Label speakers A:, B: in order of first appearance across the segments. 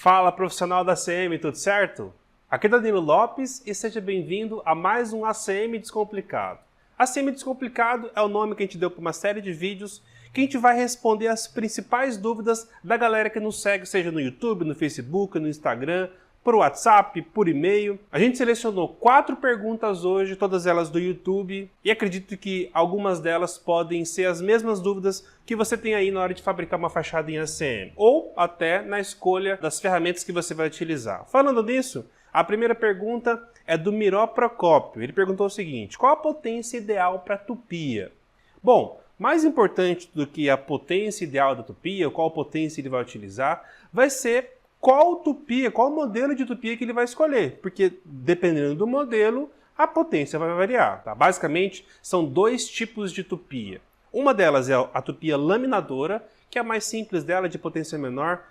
A: Fala, profissional da ACM, tudo certo? Aqui é Danilo Lopes e seja bem-vindo a mais um ACM Descomplicado. ACM Descomplicado é o nome que a gente deu para uma série de vídeos que a gente vai responder as principais dúvidas da galera que nos segue, seja no YouTube, no Facebook, no Instagram, por WhatsApp, por e-mail. A gente selecionou 4 perguntas hoje, todas elas do YouTube, e acredito que algumas delas podem ser as mesmas dúvidas que você tem aí na hora de fabricar uma fachada em ACM, ou até na escolha das ferramentas que você vai utilizar. Falando nisso, a primeira pergunta é do Miró Procópio. Ele perguntou o seguinte: qual a potência ideal para tupia? Bom, mais importante do que a potência ideal da tupia, qual potência ele vai utilizar, vai ser qual tupia, qual modelo de tupia que ele vai escolher, porque dependendo do modelo, a potência vai variar. Tá? Basicamente, são 2 tipos de tupia. Uma delas é a tupia laminadora, que é a mais simples dela, de potência menor.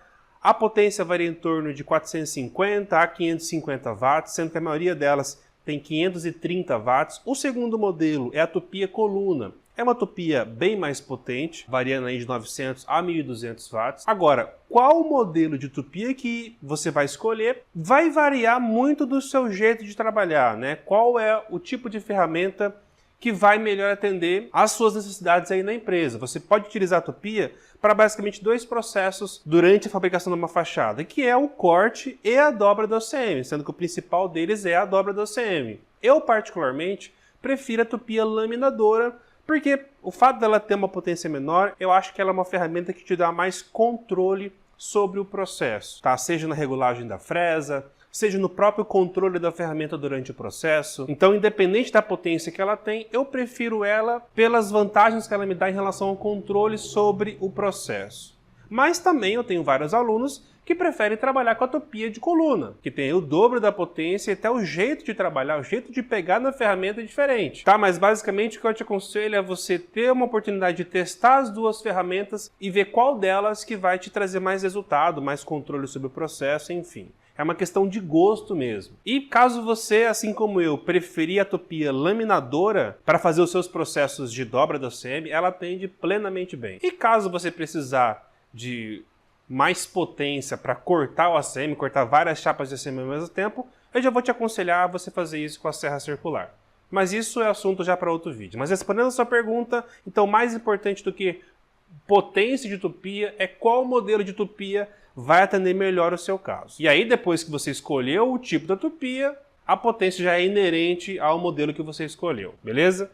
A: A potência varia em torno de 450 a 550 watts, sendo que a maioria delas tem 530 watts. O segundo modelo é a tupia coluna. É uma tupia bem mais potente, variando aí de 900 a 1200 watts. Agora, qual modelo de tupia que você vai escolher vai variar muito do seu jeito de trabalhar, né? Qual é o tipo de ferramenta que vai melhor atender às suas necessidades aí na empresa. Você pode utilizar a tupia para basicamente 2 processos durante a fabricação de uma fachada, que é o corte e a dobra do ACM, sendo que o principal deles é a dobra do ACM. Eu, particularmente, prefiro a tupia laminadora, porque o fato dela ter uma potência menor, eu acho que ela é uma ferramenta que te dá mais controle sobre o processo, tá? Seja na regulagem da fresa, seja no próprio controle da ferramenta durante o processo. Então, independente da potência que ela tem, eu prefiro ela pelas vantagens que ela me dá em relação ao controle sobre o processo. Mas também eu tenho vários alunos que preferem trabalhar com a tupia de coluna, que tem o dobro da potência e até o jeito de trabalhar, o jeito de pegar na ferramenta é diferente. Tá? Mas basicamente o que eu te aconselho é você ter uma oportunidade de testar as 2 ferramentas e ver qual delas que vai te trazer mais resultado, mais controle sobre o processo, enfim. É uma questão de gosto mesmo. E caso você, assim como eu, preferir a tupia laminadora para fazer os seus processos de dobra do ACM, ela atende plenamente bem. E caso você precisar de mais potência para cortar o ACM, cortar várias chapas de ACM ao mesmo tempo, eu já vou te aconselhar a você fazer isso com a serra circular. Mas isso é assunto já para outro vídeo. Mas respondendo a sua pergunta, então mais importante do que potência de tupia é qual modelo de tupia vai atender melhor o seu caso. E aí, depois que você escolheu o tipo da tupia, a potência já é inerente ao modelo que você escolheu, beleza?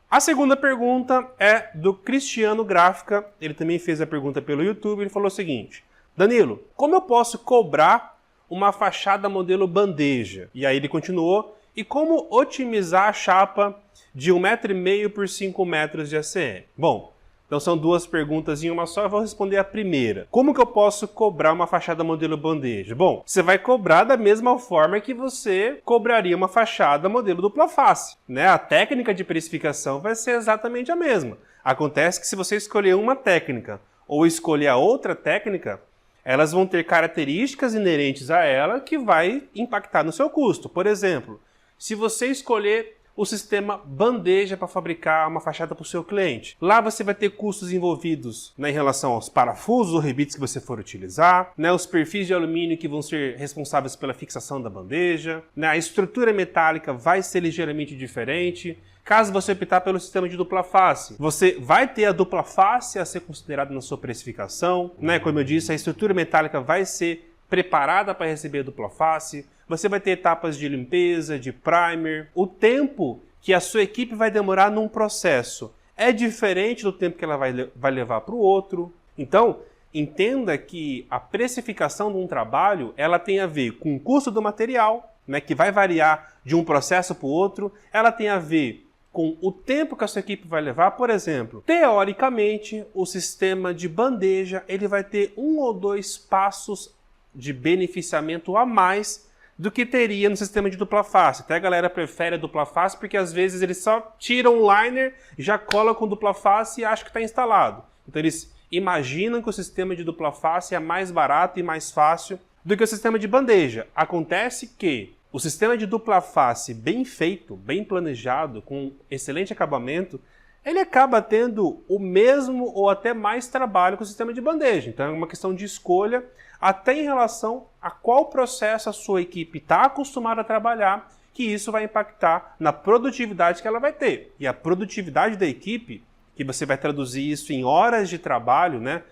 A: A segunda pergunta é do Cristiano Gráfica. Ele também fez a pergunta pelo YouTube. Ele falou o seguinte: Danilo, como eu posso cobrar uma fachada modelo bandeja? E aí ele continuou: e como otimizar a chapa de 1,5 m por 5 metros de ACM? Bom, então são 2 perguntas em uma só, eu vou responder a primeira. Como que eu posso cobrar uma fachada modelo bandeja? Bom, você vai cobrar da mesma forma que você cobraria uma fachada modelo dupla face, né? A técnica de precificação vai ser exatamente a mesma. Acontece que se você escolher uma técnica ou escolher a outra técnica, elas vão ter características inerentes a ela que vai impactar no seu custo. Por exemplo, se você escolher o sistema bandeja para fabricar uma fachada para o seu cliente. Lá você vai ter custos envolvidos, né, em relação aos parafusos ou rebites que você for utilizar, né, os perfis de alumínio que vão ser responsáveis pela fixação da bandeja, né, a estrutura metálica vai ser ligeiramente diferente. Caso você optar pelo sistema de dupla face, você vai ter a dupla face a ser considerada na sua precificação, né? Como eu disse, a estrutura metálica vai ser preparada para receber a dupla face. Você vai ter etapas de limpeza, de primer. O tempo que a sua equipe vai demorar num processo é diferente do tempo que ela vai levar para o outro. Então, entenda que a precificação de um trabalho ela tem a ver com o custo do material, né, que vai variar de um processo para o outro. Ela tem a ver com o tempo que a sua equipe vai levar. Por exemplo, teoricamente, o sistema de bandeja ele vai ter 1 ou 2 passos de beneficiamento a mais do que teria no sistema de dupla face. Até a galera prefere a dupla face porque às vezes eles só tiram o liner, já colocam dupla face e acham que está instalado. Então eles imaginam que o sistema de dupla face é mais barato e mais fácil do que o sistema de bandeja. Acontece que o sistema de dupla face bem feito, bem planejado, com excelente acabamento, ele acaba tendo o mesmo ou até mais trabalho que o sistema de bandeja. Então é uma questão de escolha, até em relação a qual processo a sua equipe está acostumada a trabalhar, que isso vai impactar na produtividade que ela vai ter. E a produtividade da equipe, que você vai traduzir isso em horas de trabalho, né?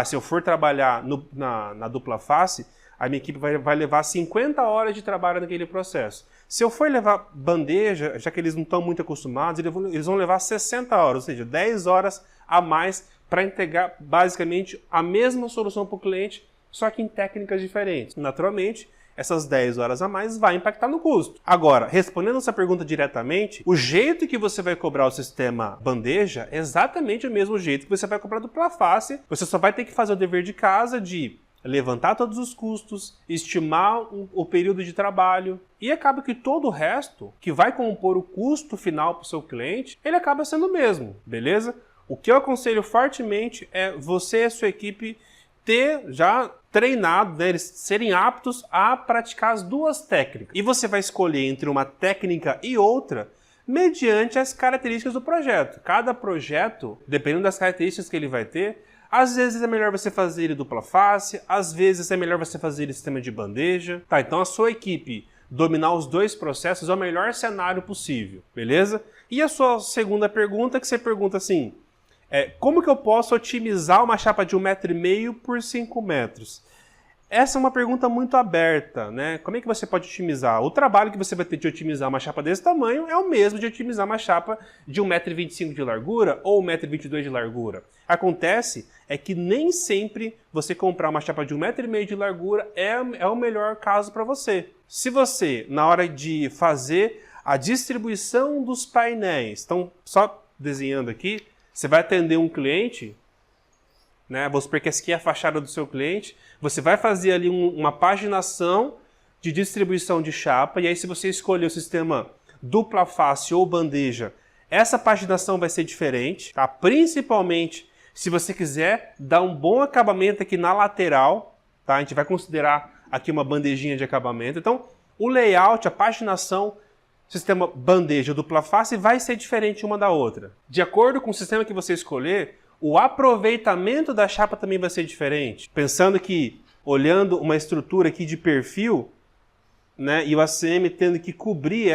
A: Se eu for trabalhar na dupla face, a minha equipe vai levar 50 horas de trabalho naquele processo. Se eu for levar bandeja, já que eles não estão muito acostumados, eles vão levar 60 horas, ou seja, 10 horas a mais para entregar basicamente a mesma solução para o cliente, só que em técnicas diferentes. Naturalmente, essas 10 horas a mais vai impactar no custo. Agora, respondendo essa pergunta diretamente, o jeito que você vai cobrar o sistema bandeja é exatamente o mesmo jeito que você vai cobrar dupla face. Você só vai ter que fazer o dever de casa de levantar todos os custos, estimar o período de trabalho, e acaba que todo o resto, que vai compor o custo final para o seu cliente, ele acaba sendo o mesmo, beleza? O que eu aconselho fortemente é você e a sua equipe ter já treinado, né, eles serem aptos a praticar as duas técnicas. E você vai escolher entre uma técnica e outra mediante as características do projeto. Cada projeto, dependendo das características que ele vai ter, às vezes é melhor você fazer ele dupla face, às vezes é melhor você fazer ele sistema de bandeja. Tá, então a sua equipe dominar os dois processos é o melhor cenário possível, beleza? E a sua segunda pergunta, que você pergunta assim, como que eu posso otimizar uma chapa de 1,5 m por 5 metros? Essa é uma pergunta muito aberta, né? Como é que você pode otimizar? O trabalho que você vai ter de otimizar uma chapa desse tamanho é o mesmo de otimizar uma chapa de 1,25 m de largura ou 1,22 m de largura. Acontece é que nem sempre você comprar uma chapa de 1,5 m de largura é o melhor caso para você. Se você, na hora de fazer a distribuição dos painéis, então só desenhando aqui, você vai atender um cliente, né? Vamos supor que essa aqui é a fachada do seu cliente, você vai fazer ali uma paginação de distribuição de chapa, e aí se você escolher o sistema dupla face ou bandeja, essa paginação vai ser diferente, tá? Principalmente se você quiser dar um bom acabamento aqui na lateral, tá? A gente vai considerar aqui uma bandejinha de acabamento. Então, o layout, a paginação, sistema bandeja dupla face vai ser diferente uma da outra. De acordo com o sistema que você escolher, o aproveitamento da chapa também vai ser diferente. Pensando que, olhando uma estrutura aqui de perfil, né, e o ACM tendo que cobrir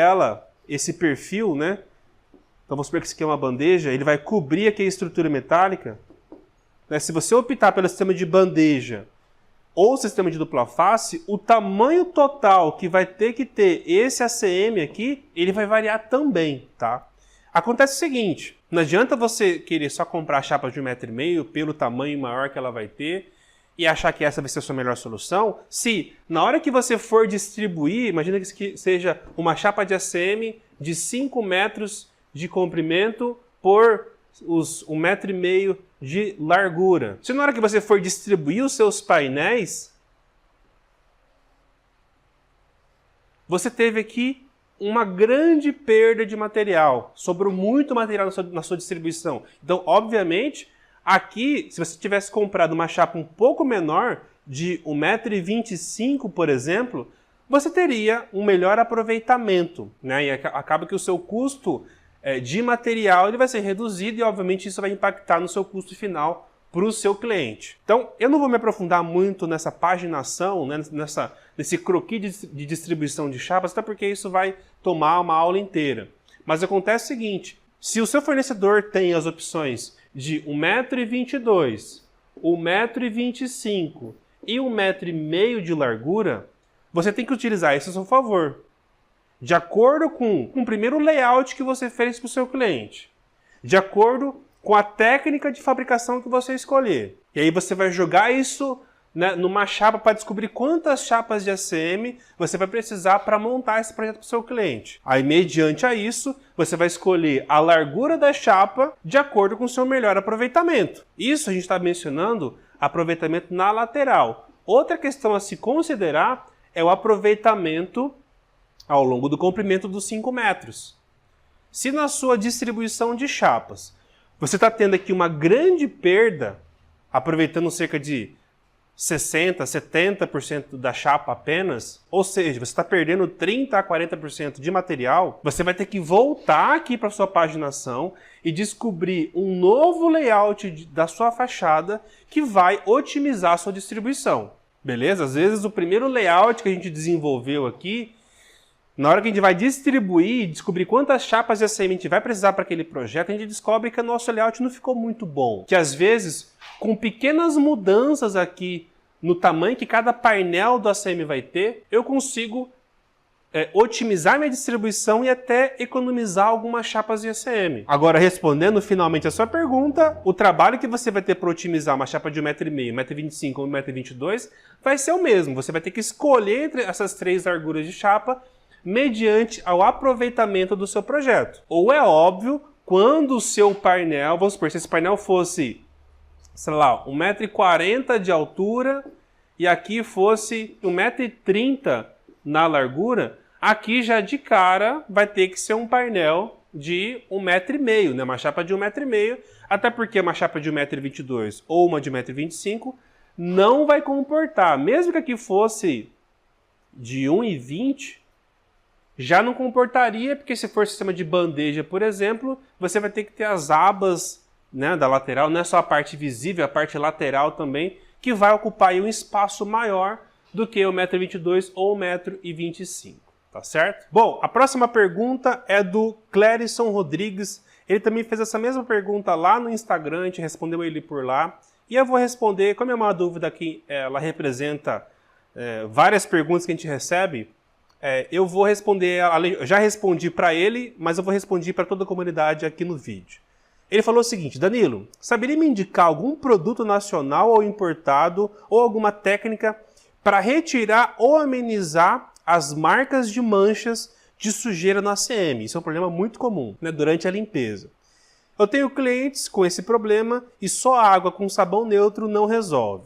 A: esse perfil, né? Então vamos supor que isso aqui é uma bandeja, ele vai cobrir aqui a estrutura metálica. Né? Se você optar pelo sistema de bandeja ou sistema de dupla face, o tamanho total que vai ter que ter esse ACM aqui, ele vai variar também, tá? Acontece o seguinte, não adianta você querer só comprar a chapa de 1,5 m pelo tamanho maior que ela vai ter e achar que essa vai ser a sua melhor solução, se na hora que você for distribuir, imagina que isso seja uma chapa de ACM de 5 metros de comprimento por os 1,5 m de largura. Se na hora que você for distribuir os seus painéis, você teve aqui uma grande perda de material, sobrou muito material na sua distribuição. Então, obviamente, aqui, se você tivesse comprado uma chapa um pouco menor, de 1,25 m, por exemplo, você teria um melhor aproveitamento, né? E acaba que o seu custo de material ele vai ser reduzido e, obviamente, isso vai impactar no seu custo final para o seu cliente. Então, eu não vou me aprofundar muito nessa paginação, né, nesse croquis de distribuição de chapas, até porque isso vai tomar uma aula inteira. Mas acontece o seguinte, se o seu fornecedor tem as opções de 1,22 m, 1,25 m e 1,5 m de largura, você tem que utilizar isso a seu favor, de acordo com o primeiro layout que você fez para o seu cliente, de acordo com a técnica de fabricação que você escolher. E aí você vai jogar isso, né, numa chapa para descobrir quantas chapas de ACM você vai precisar para montar esse projeto para o seu cliente. Aí, mediante a isso, você vai escolher a largura da chapa de acordo com o seu melhor aproveitamento. Isso a gente está mencionando aproveitamento na lateral. Outra questão a se considerar é o aproveitamento ao longo do comprimento dos 5 metros. Se na sua distribuição de chapas você está tendo aqui uma grande perda, aproveitando cerca de 60%, 70% da chapa apenas, ou seja, você está perdendo 30% a 40% de material, você vai ter que voltar aqui para a sua paginação e descobrir um novo layout da sua fachada que vai otimizar a sua distribuição. Beleza? Às vezes o primeiro layout que a gente desenvolveu aqui, na hora que a gente vai distribuir e descobrir quantas chapas de ACM a gente vai precisar para aquele projeto, a gente descobre que o nosso layout não ficou muito bom. Que às vezes, com pequenas mudanças aqui no tamanho que cada painel do ACM vai ter, eu consigo otimizar minha distribuição e até economizar algumas chapas de ACM. Agora, respondendo finalmente a sua pergunta, o trabalho que você vai ter para otimizar uma chapa de 1,5 m, 1,25 m ou 1,22 m vai ser o mesmo. Você vai ter que escolher entre essas três larguras de chapa mediante ao aproveitamento do seu projeto. Ou é óbvio, quando o seu painel, vamos supor, se esse painel fosse, sei lá, 1,40 m de altura e aqui fosse 1,30 m na largura, aqui já de cara vai ter que ser um painel de 1,5 m, né? Uma chapa de 1,5 m, até porque uma chapa de 1,22 m ou uma de 1,25 m não vai comportar. Mesmo que aqui fosse de 1,20 m, já não comportaria, porque se for sistema de bandeja, por exemplo, você vai ter que ter as abas, né, da lateral, não é só a parte visível, a parte lateral também, que vai ocupar aí um espaço maior do que 1,22 m ou 1,25 m, tá certo? Bom, a próxima pergunta é do Clérison Rodrigues. Ele também fez essa mesma pergunta lá no Instagram, a gente respondeu ele por lá. E eu vou responder, como é uma dúvida que ela representa várias perguntas que a gente recebe, eu vou responder, eu já respondi para ele, mas eu vou responder para toda a comunidade aqui no vídeo. Ele falou o seguinte: Danilo, saberia me indicar algum produto nacional ou importado ou alguma técnica para retirar ou amenizar as marcas de manchas de sujeira no ACM? Isso é um problema muito comum, né, durante a limpeza. Eu tenho clientes com esse problema e só água com sabão neutro não resolve.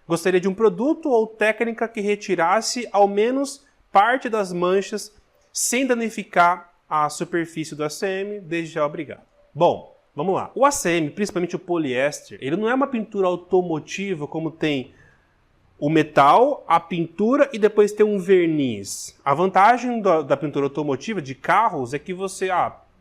A: Gostaria de um produto ou técnica que retirasse ao menos parte das manchas sem danificar a superfície do ACM. Desde já, obrigado. Bom, vamos lá. O ACM, principalmente o poliéster, ele não é uma pintura automotiva como tem o metal, a pintura e depois tem um verniz. A vantagem da pintura automotiva de carros é que você,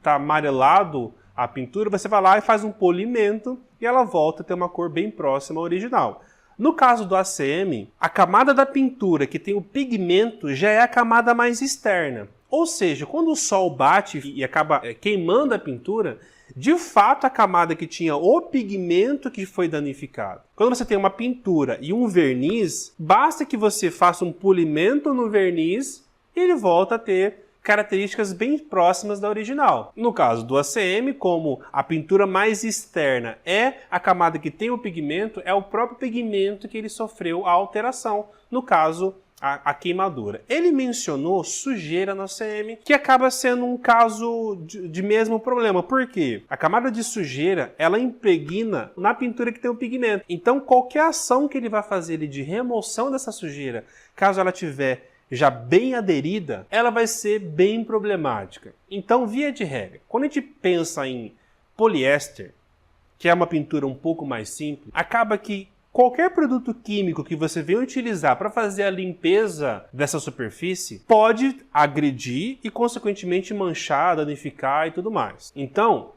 A: tá amarelado a pintura, você vai lá e faz um polimento e ela volta a ter uma cor bem próxima ao original. No caso do ACM, a camada da pintura que tem o pigmento já é a camada mais externa. Ou seja, quando o sol bate e acaba queimando a pintura, de fato a camada que tinha o pigmento que foi danificado. Quando você tem uma pintura e um verniz, basta que você faça um polimento no verniz e ele volta a ter características bem próximas da original. No caso do ACM, como a pintura mais externa é a camada que tem o pigmento, é o próprio pigmento que ele sofreu a alteração, no caso a queimadura. Ele mencionou sujeira no ACM, que acaba sendo um caso de mesmo problema. Por quê? A camada de sujeira, ela impregna na pintura que tem o pigmento. Então, qualquer ação que ele vai fazer de remoção dessa sujeira, caso ela tiver já bem aderida, ela vai ser bem problemática. Então, via de regra, quando a gente pensa em poliéster, que é uma pintura um pouco mais simples, acaba que qualquer produto químico que você venha utilizar para fazer a limpeza dessa superfície pode agredir e, consequentemente, manchar, danificar e tudo mais. Então,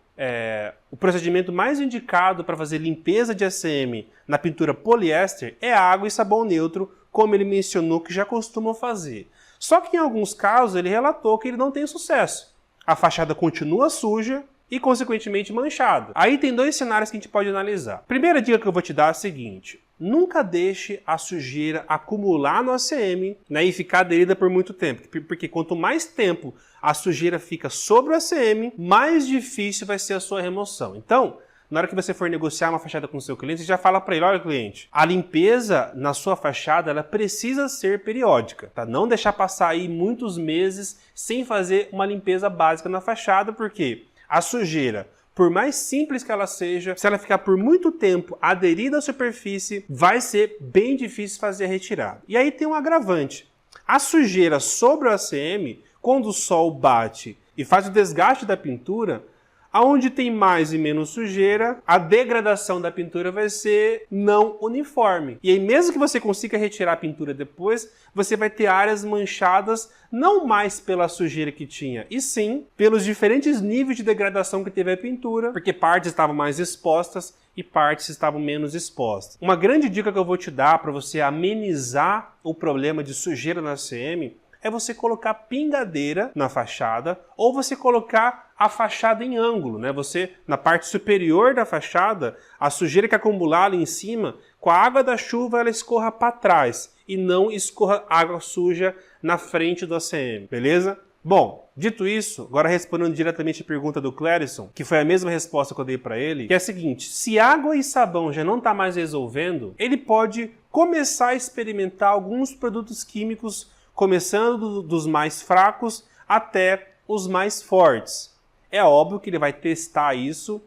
A: o procedimento mais indicado para fazer limpeza de ACM na pintura poliéster é água e sabão neutro, como ele mencionou que já costumam fazer. Só que em alguns casos ele relatou que ele não tem sucesso. A fachada continua suja e, consequentemente, manchada. Aí tem dois cenários que a gente pode analisar. Primeira dica que eu vou te dar é a seguinte: nunca deixe a sujeira acumular no ACM, né, e ficar aderida por muito tempo. Porque quanto mais tempo a sujeira fica sobre o ACM, mais difícil vai ser a sua remoção. Então, na hora que você for negociar uma fachada com o seu cliente, você já fala para ele: olha, cliente, a limpeza na sua fachada ela precisa ser periódica, tá? Não deixar passar aí muitos meses sem fazer uma limpeza básica na fachada, porque a sujeira, por mais simples que ela seja, se ela ficar por muito tempo aderida à superfície, vai ser bem difícil fazer a retirada. E aí tem um agravante. A sujeira sobre o ACM, quando o sol bate e faz o desgaste da pintura, Aonde tem mais e menos sujeira, a degradação da pintura vai ser não uniforme. E aí, mesmo que você consiga retirar a pintura depois, você vai ter áreas manchadas não mais pela sujeira que tinha, e sim pelos diferentes níveis de degradação que teve a pintura, porque partes estavam mais expostas e partes estavam menos expostas. Uma grande dica que eu vou te dar para você amenizar o problema de sujeira na ACM é você colocar pingadeira na fachada ou você colocar a fachada em ângulo, né? Você, na parte superior da fachada, a sujeira que acumular ali em cima, com a água da chuva ela escorra para trás e não escorra água suja na frente do ACM, beleza? Bom, dito isso, agora respondendo diretamente a pergunta do Clérison, que foi a mesma resposta que eu dei para ele, que é a seguinte: se água e sabão já não está mais resolvendo, ele pode começar a experimentar alguns produtos químicos, começando dos mais fracos até os mais fortes. É óbvio que ele vai testar isso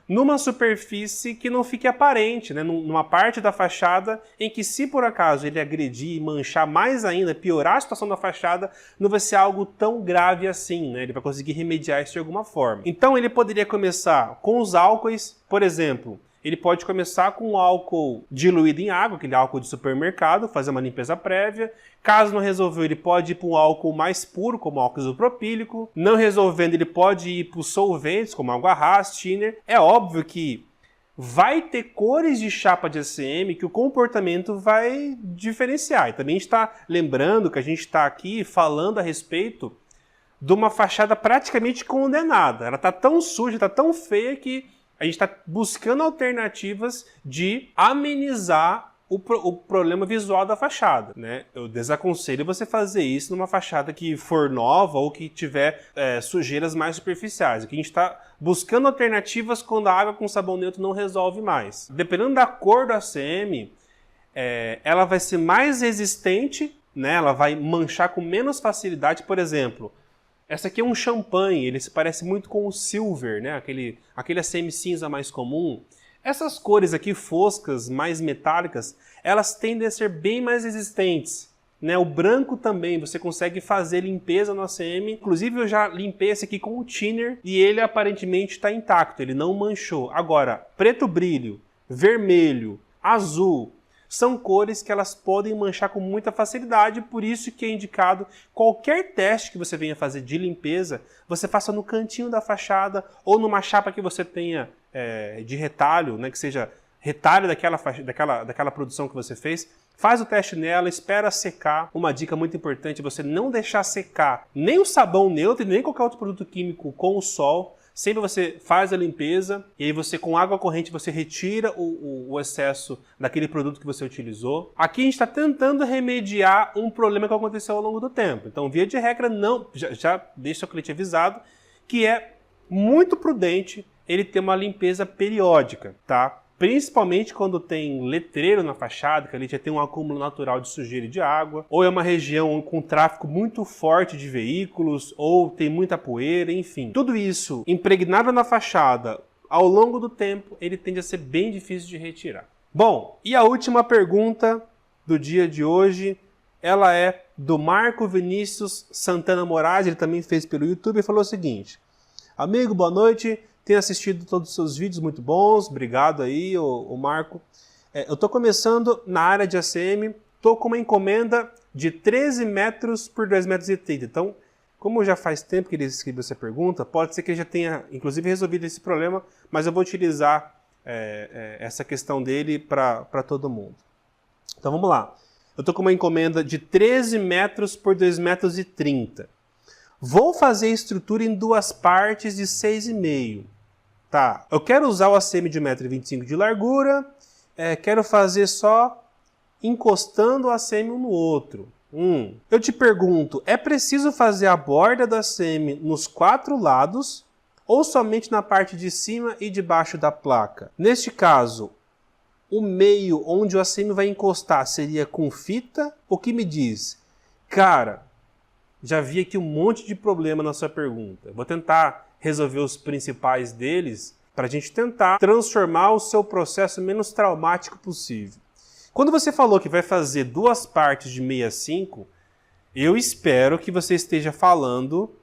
A: numa superfície que não fique aparente, né? Numa parte da fachada em que, se por acaso ele agredir e manchar mais ainda, piorar a situação da fachada, não vai ser algo tão grave assim, né? Ele vai conseguir remediar isso de alguma forma. Então ele poderia começar com os álcoois, por exemplo. Ele pode começar com um álcool diluído em água, aquele álcool de supermercado, fazer uma limpeza prévia. Caso não resolveu, ele pode ir para um álcool mais puro, como álcool isopropílico. Não resolvendo, ele pode ir para os solventes, como água Haas, thinner. É óbvio que vai ter cores de chapa de ACM que o comportamento vai diferenciar. E também a gente está lembrando que a gente está aqui falando a respeito de uma fachada praticamente condenada. Ela está tão suja, está tão feia que a gente está buscando alternativas de amenizar o problema visual da fachada, né? Eu desaconselho você fazer isso numa fachada que for nova ou que tiver sujeiras mais superficiais. Aqui a gente está buscando alternativas quando a água com sabão neutro não resolve mais. Dependendo da cor do ACM, ela vai ser mais resistente, né? Ela vai manchar com menos facilidade. Por exemplo, essa aqui é um champanhe, ele se parece muito com o silver, né? Aquele ACM cinza mais comum. Essas cores aqui foscas, mais metálicas, elas tendem a ser bem mais resistentes, né? O branco também, você consegue fazer limpeza no ACM. Inclusive eu já limpei esse aqui com o thinner e ele aparentemente está intacto, ele não manchou. Agora, preto brilho, vermelho, azul, são cores que elas podem manchar com muita facilidade, por isso que é indicado qualquer teste que você venha fazer de limpeza, você faça no cantinho da fachada ou numa chapa que você tenha de retalho, né, que seja retalho daquela produção que você fez. Faz o teste nela, espera secar. Uma dica muito importante é você não deixar secar nem o sabão neutro, nem qualquer outro produto químico com o sol. Sempre você faz a limpeza e aí você, com água corrente, você retira o excesso daquele produto que você utilizou. Aqui a gente está tentando remediar um problema que aconteceu ao longo do tempo. Então, via de regra, não, já deixa o cliente avisado que é muito prudente ele ter uma limpeza periódica, tá? Principalmente quando tem letreiro na fachada, que ali já tem um acúmulo natural de sujeira e de água, ou é uma região com tráfego muito forte de veículos, ou tem muita poeira, enfim. Tudo isso impregnado na fachada ao longo do tempo, ele tende a ser bem difícil de retirar. Bom, e a última pergunta do dia de hoje, ela é do Marco Vinícius Santana Moraes, ele também fez pelo YouTube e falou o seguinte: amigo, boa noite. Tenho assistido todos os seus vídeos muito bons, obrigado aí, o Marco. Eu estou começando na área de ACM, estou com uma encomenda de 13 metros por 2,30 metros. Então, como já faz tempo que ele escreveu essa pergunta, pode ser que ele já tenha, inclusive, resolvido esse problema, mas eu vou utilizar essa questão dele para todo mundo. Então, vamos lá. Eu estou com uma encomenda de 13 metros por 2,30 metros. Vou fazer a estrutura em duas partes de 6,5. Tá, eu quero usar o ACM de 1,25 m de largura, quero fazer só encostando o ACM um no outro. Eu te pergunto, é preciso fazer a borda do ACM nos 4 lados ou somente na parte de cima e de baixo da placa? Neste caso, o meio onde o ACM vai encostar seria com fita? O que me diz? Cara, já vi aqui um monte de problema na sua pergunta. Vou tentar resolver os principais deles para a gente tentar transformar o seu processo menos traumático possível. Quando você falou que vai fazer 2 partes de 65, eu espero que você esteja falando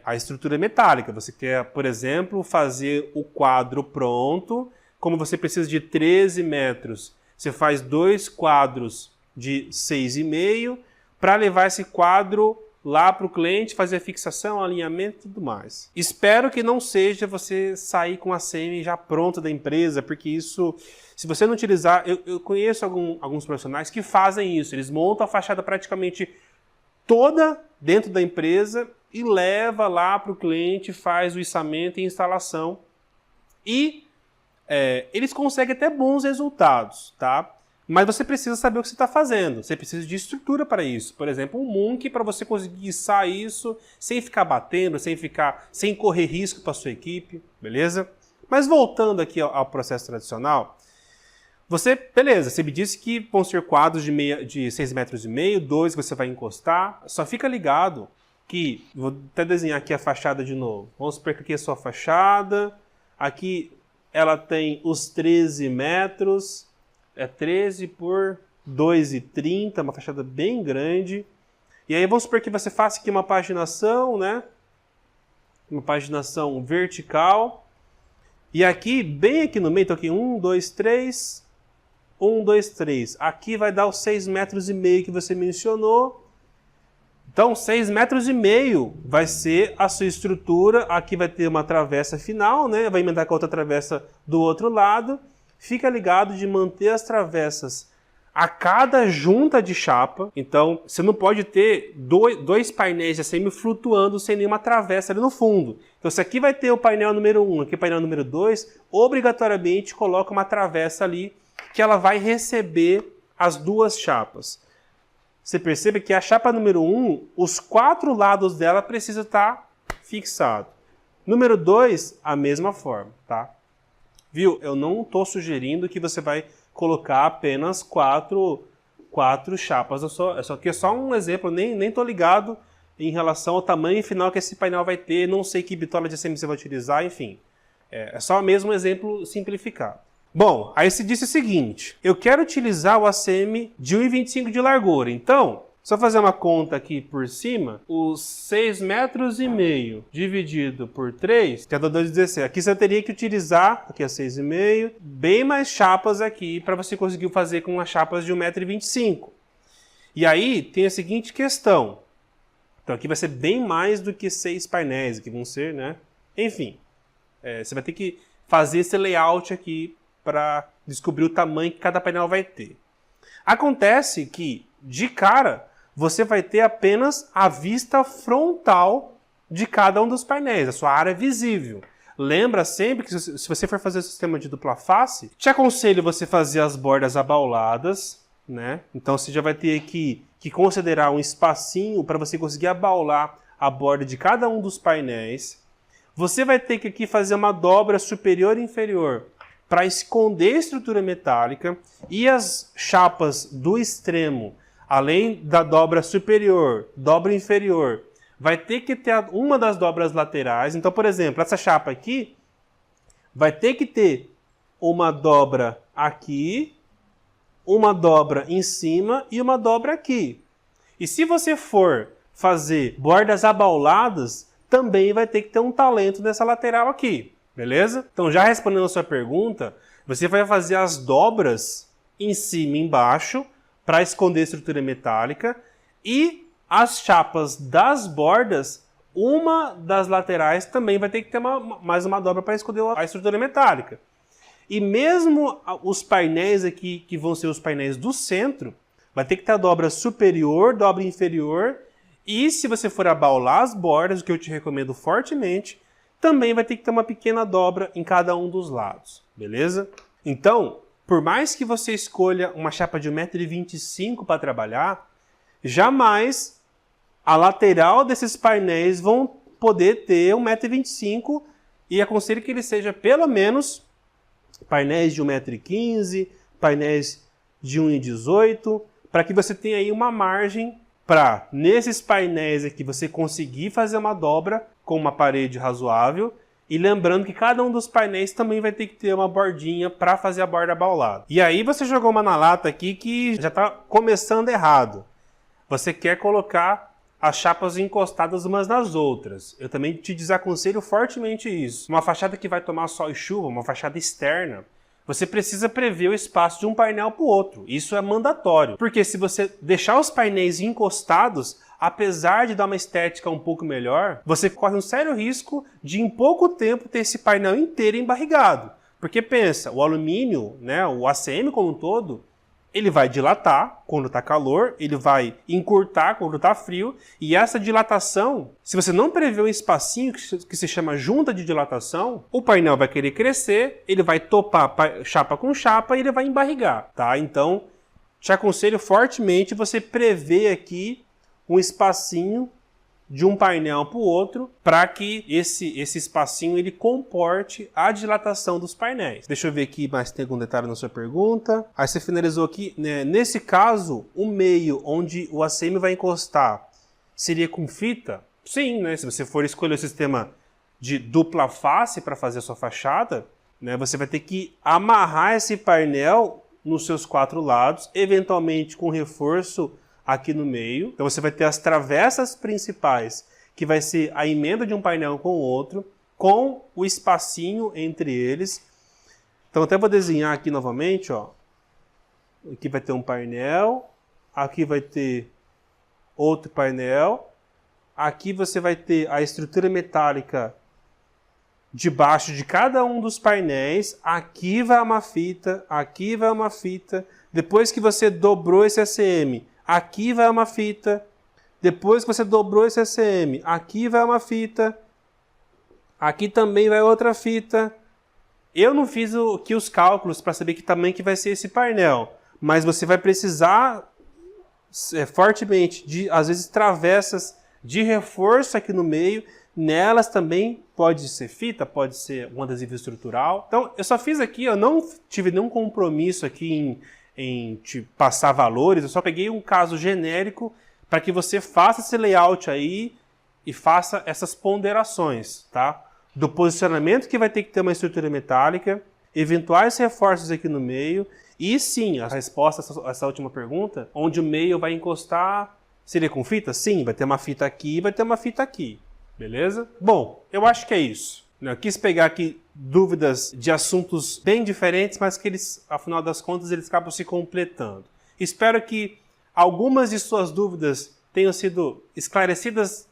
A: a estrutura metálica. Você quer, por exemplo, fazer o quadro pronto. Como você precisa de 13 metros, você faz 2 quadros de 6,5 para levar esse quadro lá para o cliente, fazer a fixação, alinhamento e tudo mais. Espero que não seja você sair com a ACM já pronta da empresa, porque isso, se você não utilizar... Eu conheço alguns profissionais que fazem isso, eles montam a fachada praticamente toda dentro da empresa e leva lá para o cliente, faz o içamento e instalação. E eles conseguem até bons resultados, tá? Mas você precisa saber o que você está fazendo. Você precisa de estrutura para isso. Por exemplo, um Munk para você conseguir içar isso sem ficar batendo, sem correr risco para sua equipe, beleza? Mas voltando aqui ao processo tradicional, beleza, você me disse que vão ser quadros de 6,5 metros, 2 que você vai encostar. Só fica ligado que, vou até desenhar aqui a fachada de novo. Vamos supor que aqui é a sua fachada, aqui ela tem os 13 metros, é 13 por 2,30, uma fachada bem grande. E aí vamos supor que você faça aqui uma paginação, né? Uma paginação vertical. E aqui, bem aqui no meio, então aqui 1, 2, 3, 1, 2, 3. Aqui vai dar os 6,5 metros que você mencionou. Então 6,5 metros vai ser a sua estrutura. Aqui vai ter uma travessa final, né? Vai emendar com a outra travessa do outro lado. Fica ligado de manter as travessas a cada junta de chapa. Então, você não pode ter dois painéis de ACM flutuando sem nenhuma travessa ali no fundo. Então, se aqui vai ter o painel número 1, aqui o painel número 2, obrigatoriamente coloca uma travessa ali que ela vai receber as duas chapas. Você percebe que a chapa número 1, os 4 lados dela precisam estar fixados. Número 2, a mesma forma, tá? Viu? Eu não estou sugerindo que você vai colocar apenas 4 chapas. Aqui é só um exemplo, nem estou ligado em relação ao tamanho final que esse painel vai ter, não sei que bitola de ACM você vai utilizar, enfim. É só mesmo um exemplo simplificado. Bom, aí se disse o seguinte, eu quero utilizar o ACM de 1,25 de largura, então... Só fazer uma conta aqui por cima, os 6,5 metros dividido por 3, que dá 2,16. Aqui você teria que utilizar, aqui é 6,5, bem mais chapas aqui para você conseguir fazer com as chapas de 1,25 m. E aí tem a seguinte questão. Então aqui vai ser bem mais do que 6 painéis, que vão ser, né? Enfim, você vai ter que fazer esse layout aqui para descobrir o tamanho que cada painel vai ter. Acontece que, de cara, você vai ter apenas a vista frontal de cada um dos painéis, a sua área visível. Lembra sempre que se você for fazer o sistema de dupla face, te aconselho você fazer as bordas abauladas, né? Então você já vai ter que considerar um espacinho para você conseguir abaular a borda de cada um dos painéis. Você vai ter que aqui fazer uma dobra superior e inferior para esconder a estrutura metálica e as chapas do extremo, além da dobra superior, dobra inferior, vai ter que ter uma das dobras laterais. Então, por exemplo, essa chapa aqui vai ter que ter uma dobra aqui, uma dobra em cima e uma dobra aqui. E se você for fazer bordas abauladas, também vai ter que ter um talento nessa lateral aqui. Beleza? Então, já respondendo a sua pergunta, você vai fazer as dobras em cima e embaixo para esconder a estrutura metálica e as chapas das bordas, uma das laterais também vai ter que ter mais uma dobra para esconder a estrutura metálica. E mesmo os painéis aqui, que vão ser os painéis do centro, vai ter que ter a dobra superior, dobra inferior, e se você for abaular as bordas, o que eu te recomendo fortemente, também vai ter que ter uma pequena dobra em cada um dos lados, beleza? Então, por mais que você escolha uma chapa de 1,25 m para trabalhar, jamais a lateral desses painéis vão poder ter 1,25 m e aconselho que ele seja pelo menos painéis de 1,15 m, painéis de 1,18 m, para que você tenha aí uma margem para, nesses painéis aqui, você conseguir fazer uma dobra com uma parede razoável. E lembrando que cada um dos painéis também vai ter que ter uma bordinha para fazer a borda abaulada. E aí você jogou uma na lata aqui que já está começando errado. Você quer colocar as chapas encostadas umas nas outras. Eu também te desaconselho fortemente isso. Uma fachada que vai tomar sol e chuva, uma fachada externa, você precisa prever o espaço de um painel para o outro. Isso é mandatório. Porque se você deixar os painéis encostados, apesar de dar uma estética um pouco melhor, você corre um sério risco de em pouco tempo ter esse painel inteiro embarrigado. Porque pensa, o alumínio, né, o ACM como um todo, ele vai dilatar quando está calor, ele vai encurtar quando está frio, e essa dilatação, se você não prever um espacinho que se chama junta de dilatação, o painel vai querer crescer, ele vai topar chapa com chapa e ele vai embarrigar, tá? Então, te aconselho fortemente você prever aqui um espacinho de um painel para o outro, para que esse espacinho ele comporte a dilatação dos painéis. Deixa eu ver aqui mais se tem algum detalhe na sua pergunta. Aí você finalizou aqui, né? Nesse caso, o meio onde o ACM vai encostar seria com fita? Sim, né? Se você for escolher o sistema de dupla face para fazer a sua fachada, né? Você vai ter que amarrar esse painel nos seus 4 lados, eventualmente com reforço aqui no meio. Então você vai ter as travessas principais, que vai ser a emenda de um painel com o outro, com o espacinho entre eles. Então até vou desenhar aqui novamente, ó. Aqui vai ter um painel, aqui vai ter outro painel, aqui você vai ter a estrutura metálica debaixo de cada um dos painéis, aqui vai uma fita, aqui vai uma fita. Depois que você dobrou esse ACM, aqui vai uma fita. Depois que você dobrou esse ACM, aqui vai uma fita. Aqui também vai outra fita. Eu não fiz aqui os cálculos para saber que tamanho que vai ser esse painel. Mas você vai precisar fortemente de, às vezes, travessas de reforço aqui no meio. Nelas também pode ser fita, pode ser um adesivo estrutural. Então, eu só fiz aqui, eu não tive nenhum compromisso aqui em te passar valores, eu só peguei um caso genérico para que você faça esse layout aí e faça essas ponderações, tá? Do posicionamento que vai ter que ter uma estrutura metálica, eventuais reforços aqui no meio, e sim, a resposta a essa última pergunta, onde o meio vai encostar, seria com fita? Sim, vai ter uma fita aqui e vai ter uma fita aqui, beleza? Bom, eu acho que é isso. Eu quis pegar aqui dúvidas de assuntos bem diferentes, mas que eles, afinal das contas, eles acabam se completando. Espero que algumas de suas dúvidas tenham sido esclarecidas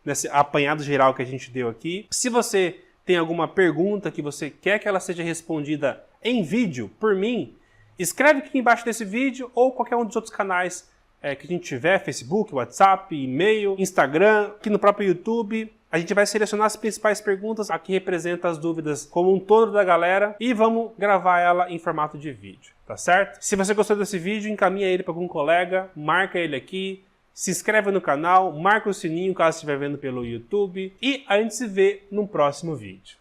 A: nesse apanhado geral que a gente deu aqui. Se você tem alguma pergunta que você quer que ela seja respondida em vídeo por mim, escreve aqui embaixo desse vídeo ou qualquer um dos outros canais que a gente tiver, Facebook, WhatsApp, e-mail, Instagram, aqui no próprio YouTube. A gente vai selecionar as principais perguntas, aqui representa as dúvidas como um todo da galera e vamos gravar ela em formato de vídeo, tá certo? Se você gostou desse vídeo, encaminha ele para algum colega, marca ele aqui, se inscreve no canal, marca o sininho caso estiver vendo pelo YouTube e a gente se vê no próximo vídeo.